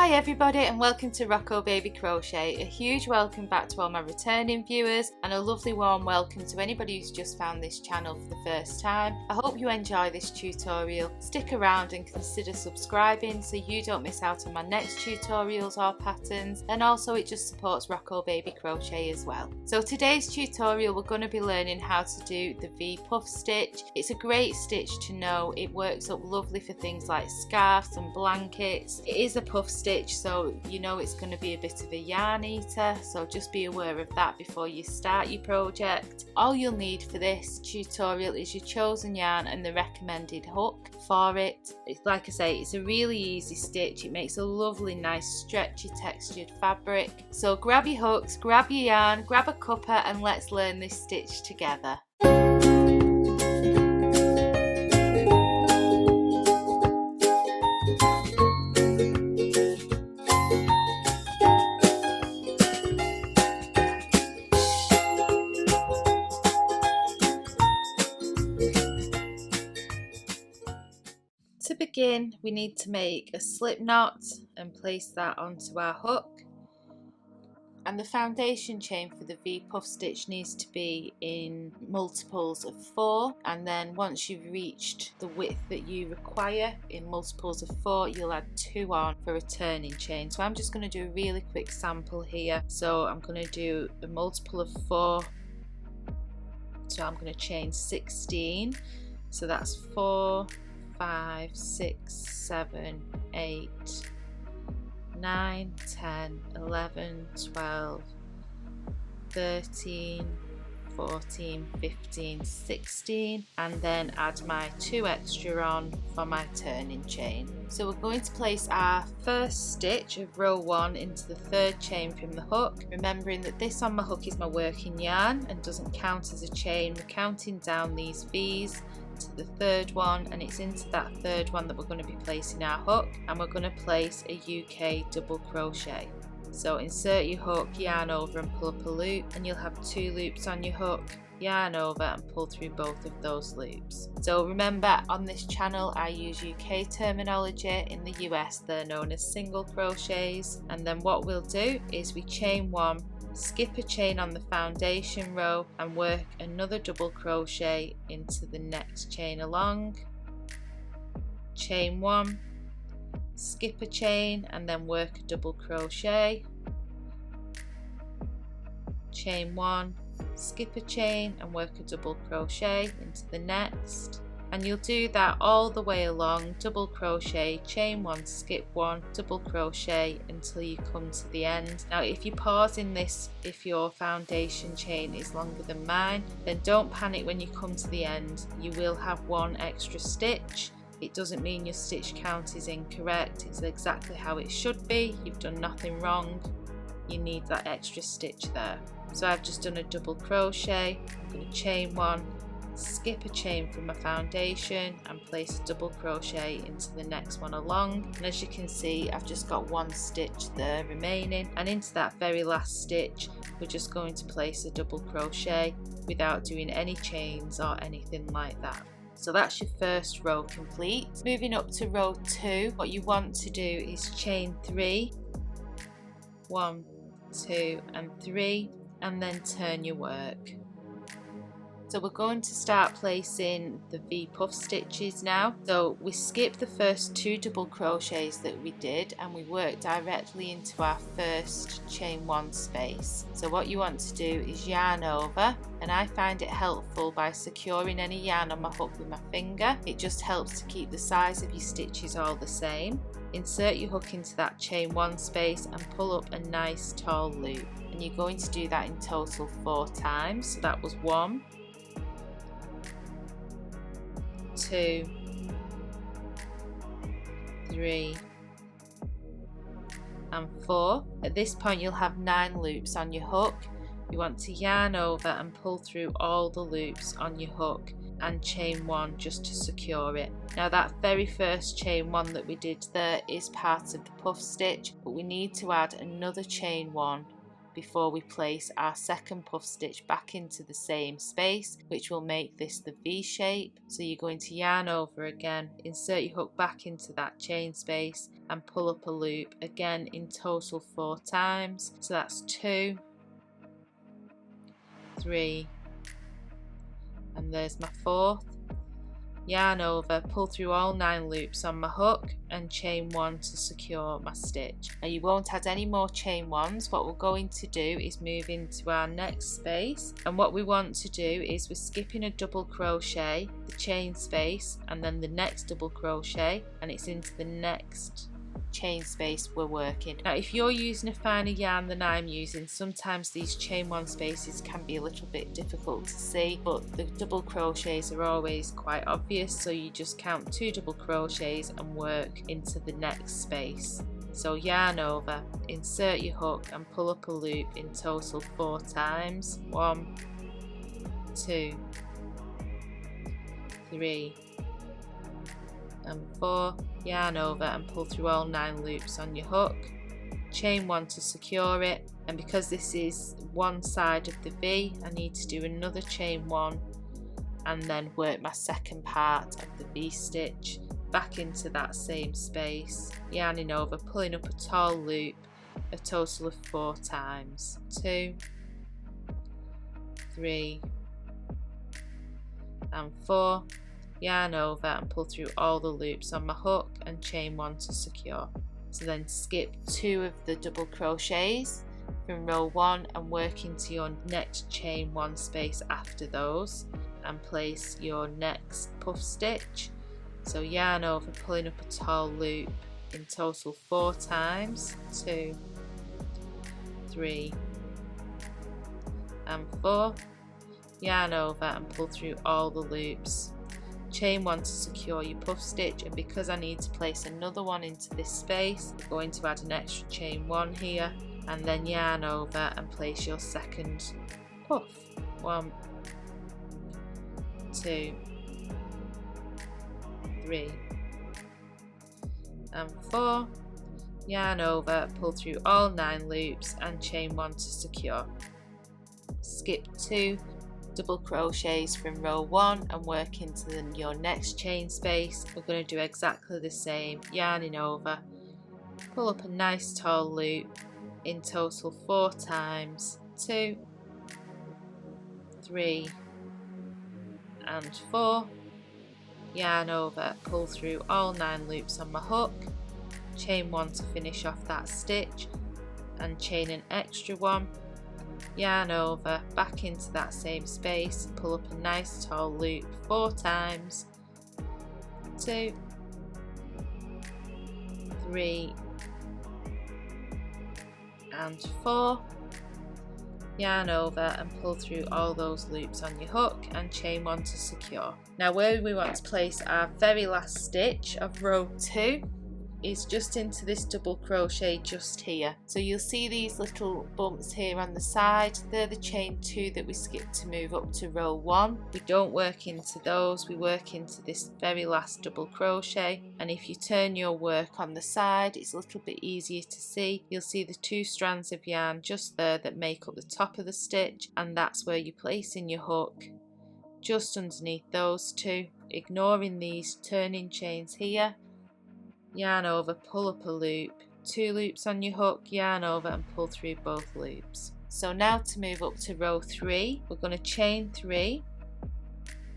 Hi everybody and welcome to Rocco Baby Crochet. A huge welcome back to all my returning viewers and a lovely warm welcome to anybody who's just found this channel for the first time. I hope you enjoy this tutorial. Stick around and consider subscribing so you don't miss out on my next tutorials or patterns, and also it just supports Rocco Baby Crochet as well. So today's tutorial we're going to be learning how to do the V puff stitch. It's a great stitch to know. It works up lovely for things like scarves and blankets. It is a puff stitch, so you know it's going to be a bit of a yarn eater, so just be aware of that before you start your project. All you'll need for this tutorial is your chosen yarn and the recommended hook for it. It's, like I say, it's a really easy stitch. It makes a lovely nice stretchy textured fabric. So grab your hooks, grab your yarn, grab a cuppa and let's learn this stitch together. To begin, we need to make a slip knot and place that onto our hook, and the foundation chain for the V puff stitch needs to be in multiples of 4, and then once you've reached the width that you require in multiples of 4 you'll add 2 on for a turning chain. So I'm just going to do a really quick sample here. So I'm going to do a multiple of 4, so I'm going to chain 16, so that's 4, 5, 6, 7, 8, 9, 10, 11, 12, 13, 14, 15, 16, and then add my 2 extra on for my turning chain. So we're going to place our first stitch of row 1 into the 3rd chain from the hook, remembering that this on my hook is my working yarn and doesn't count as a chain. We're counting down these V's to the 3rd one, and it's into that 3rd one that we're going to be placing our hook, and we're going to place a UK double crochet. So insert your hook, yarn over and pull up a loop, and you'll have 2 loops on your hook, yarn over and pull through both of those loops. So remember, on this channel I use UK terminology. In the US they're known as single crochets. And then what we'll do is we chain 1, skip a chain on the foundation row and work another double crochet into the next chain along, chain 1, skip a chain and then work a double crochet, chain 1, skip a chain and work a double crochet into the next, and you'll do that all the way along, double crochet, chain 1, skip 1, double crochet until you come to the end. Now if you pause in this, if your foundation chain is longer than mine, then don't panic when you come to the end. You will have 1 extra stitch. It doesn't mean your stitch count is incorrect, it's exactly how it should be. You've done nothing wrong, you need that extra stitch there. So I've just done a double crochet, I'm going to chain 1, skip a chain from my foundation and place a double crochet into the next one along, and as you can see I've just got 1 stitch there remaining, and into that very last stitch we're just going to place a double crochet without doing any chains or anything like that. So that's your first row complete. Moving up to row 2, what you want to do is chain 3, 1, 2 and 3, and then turn your work. So we're going to start placing the V puff stitches now. So we skipped the first 2 double crochets that we did and we worked directly into our first chain 1 space. So what you want to do is yarn over, and I find it helpful by securing any yarn on my hook with my finger. It just helps to keep the size of your stitches all the same. Insert your hook into that chain 1 space and pull up a nice tall loop, and you're going to do that in total 4 times. So that was 1, 2, 3 and 4. At this point you'll have 9 loops on your hook. You want to yarn over and pull through all the loops on your hook and chain 1 just to secure it. Now that very first chain 1 that we did there is part of the puff stitch, but we need to add another chain 1 before we place our second puff stitch back into the same space, which will make this the V shape. So you're going to yarn over again, insert your hook back into that chain space and pull up a loop, again in total 4 times. So that's 2, 3, and there's my 4th. Yarn over, pull through all 9 loops on my hook and chain 1 to secure my stitch. Now you won't add any more chain 1s. What we're going to do is move into our next space, and what we want to do is we're skipping a double crochet, the chain space, and then the next double crochet, and it's into the next chain space we're working. Now if you're using a finer yarn than I'm using, sometimes these chain 1 spaces can be a little bit difficult to see, but the double crochets are always quite obvious, so you just count 2 double crochets and work into the next space. So yarn over, insert your hook and pull up a loop in total 4 times. 1, 2, 3 and 4. Yarn over and pull through all 9 loops on your hook, chain 1 to secure it, and because this is one side of the V, I need to do another chain 1 and then work my second part of the V stitch back into that same space, yarning over, pulling up a tall loop a total of 4 times. 2, 3 and 4. Yarn over and pull through all the loops on my hook and chain 1 to secure. So then skip 2 of the double crochets from row 1 and work into your next chain 1 space after those and place your next puff stitch. So yarn over, pulling up a tall loop in total 4 times. 2, 3 and 4. Yarn over and pull through all the loops, chain 1 to secure your puff stitch, and because I need to place another one into this space, I'm going to add an extra chain 1 here and then yarn over and place your second puff. 1, 2, 3 and 4. Yarn over, pull through all 9 loops and chain 1 to secure. Skip 2 double crochets from row 1 and work into your next chain space. We're going to do exactly the same, yarning over, pull up a nice tall loop in total 4 times. 2, 3 and 4. Yarn over, pull through all 9 loops on my hook, chain 1 to finish off that stitch and chain an extra 1. Yarn over, back into that same space, pull up a nice tall loop 4 times. 2, 3 and 4. Yarn over and pull through all those loops on your hook and chain 1 to secure. Now where we want to place our very last stitch of row 2 is just into this double crochet just here. So you'll see these little bumps here on the side, they're the chain 2 that we skipped to move up to row 1. We don't work into those, we work into this very last double crochet, and if you turn your work on the side it's a little bit easier to see. You'll see the 2 strands of yarn just there that make up the top of the stitch, and that's where you place in your hook just underneath those 2, ignoring these turning chains here. Yarn over, pull up a loop, 2 loops on your hook, yarn over and pull through both loops. So now to move up to row 3, we're going to chain 3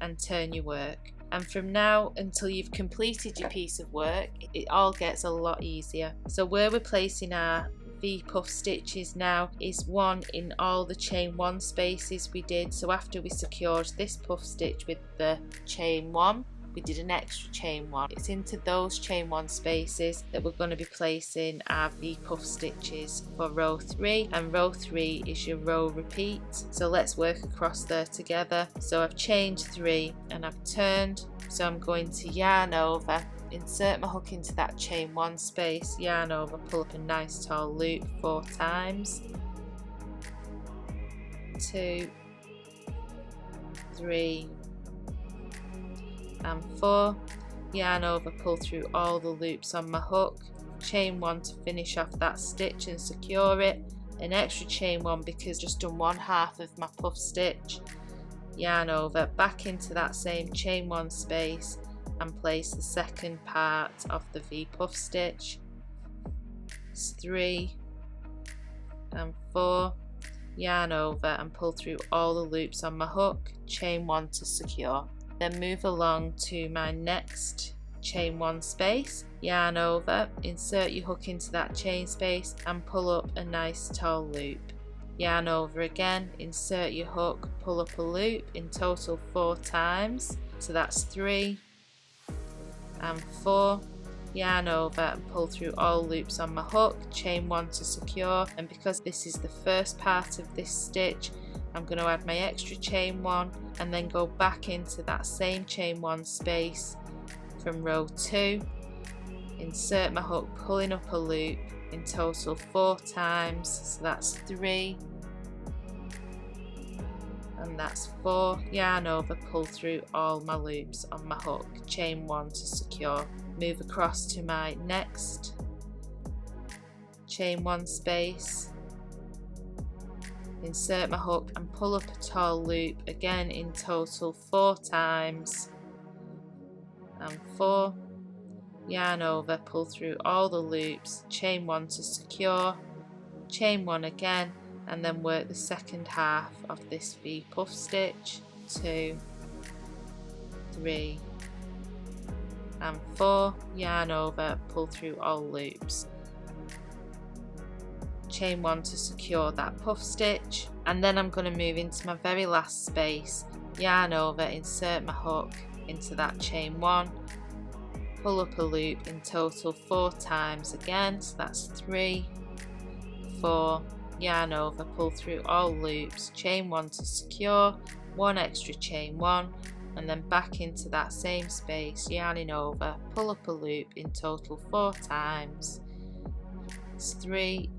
and turn your work. And from now until you've completed your piece of work, it all gets a lot easier. So where we're placing our V puff stitches now is 1 in all the chain 1 spaces we did. So after we secured this puff stitch with the chain 1, we did an extra chain 1. It's into those chain 1 spaces that we're going to be placing our V puff stitches for row 3, and row 3 is your row repeat. So let's work across there together. So I've chained 3 and I've turned, so I'm going to yarn over, insert my hook into that chain 1 space, yarn over, pull up a nice tall loop 4 times. 2, 3 and 4. Yarn over, pull through all the loops on my hook, chain 1 to finish off that stitch and secure it, an extra chain 1 because just done 1/2 of my puff stitch, yarn over, back into that same chain 1 space and place the second part of the V puff stitch. It's 3 and 4, yarn over and pull through all the loops on my hook, chain 1 to secure. Then move along to my next chain 1 space, yarn over, insert your hook into that chain space and pull up a nice tall loop. Yarn over again, insert your hook, pull up a loop, in total 4 times, so that's 3 and 4, yarn over and pull through all loops on my hook, chain 1 to secure. And because this is the first part of this stitch, I'm going to add my extra chain 1 and then go back into that same chain 1 space from row 2, insert my hook, pulling up a loop, in total 4 times, so that's 3 and that's 4, yarn over, pull through all my loops on my hook, chain 1 to secure. Move across to my next chain 1 space, insert my hook and pull up a tall loop, again in total 4 times, and 4, yarn over, pull through all the loops, chain 1 to secure, chain 1 again, and then work the second half of this V puff stitch, 2, 3 and 4, yarn over, pull through all loops, chain 1 to secure that puff stitch. And then I'm going to move into my very last space, yarn over, insert my hook into that chain 1, pull up a loop, in total 4 times again, so that's 3, 4, yarn over, pull through all loops, chain 1 to secure, 1 extra chain 1, and then back into that same space, yarning over, pull up a loop, in total 4 times, it's 3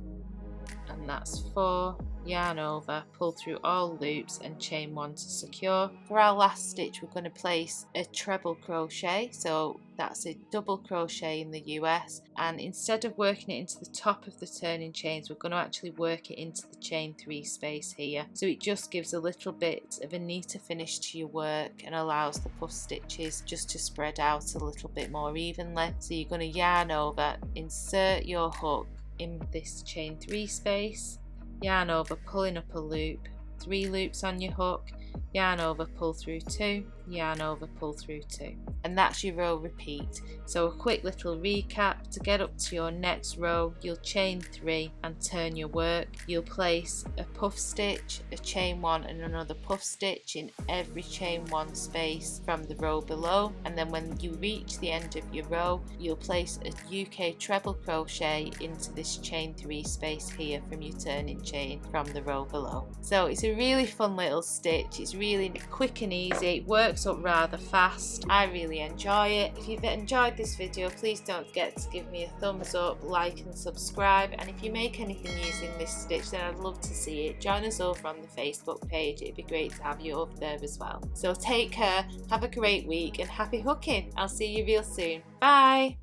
and that's 4, yarn over, pull through all loops and chain 1 to secure. For our last stitch we're going to place a treble crochet, so that's a double crochet in the US, and instead of working it into the top of the turning chains, we're going to actually work it into the chain 3 space here, so it just gives a little bit of a neater finish to your work and allows the puff stitches just to spread out a little bit more evenly. So you're going to yarn over, insert your hook in this chain 3 space, yarn over, pulling up a loop, 3 loops on your hook, yarn over, pull through 2, yarn over, pull through 2, and that's your row repeat. So a quick little recap: to get up to your next row, you'll chain 3 and turn your work. You'll place a puff stitch, a chain 1 and another puff stitch in every chain 1 space from the row below, and then when you reach the end of your row, you'll place a UK treble crochet into this chain 3 space here from your turning chain from the row below. So it's a really fun little stitch, it's really quick and easy, it works up rather fast. I really enjoy it. If you've enjoyed this video, please don't forget to give me a thumbs up, like and subscribe, and if you make anything using this stitch then I'd love to see it. Join us over on the Facebook page, it'd be great to have you over there as well. So take care, have a great week and happy hooking. I'll see you real soon. Bye!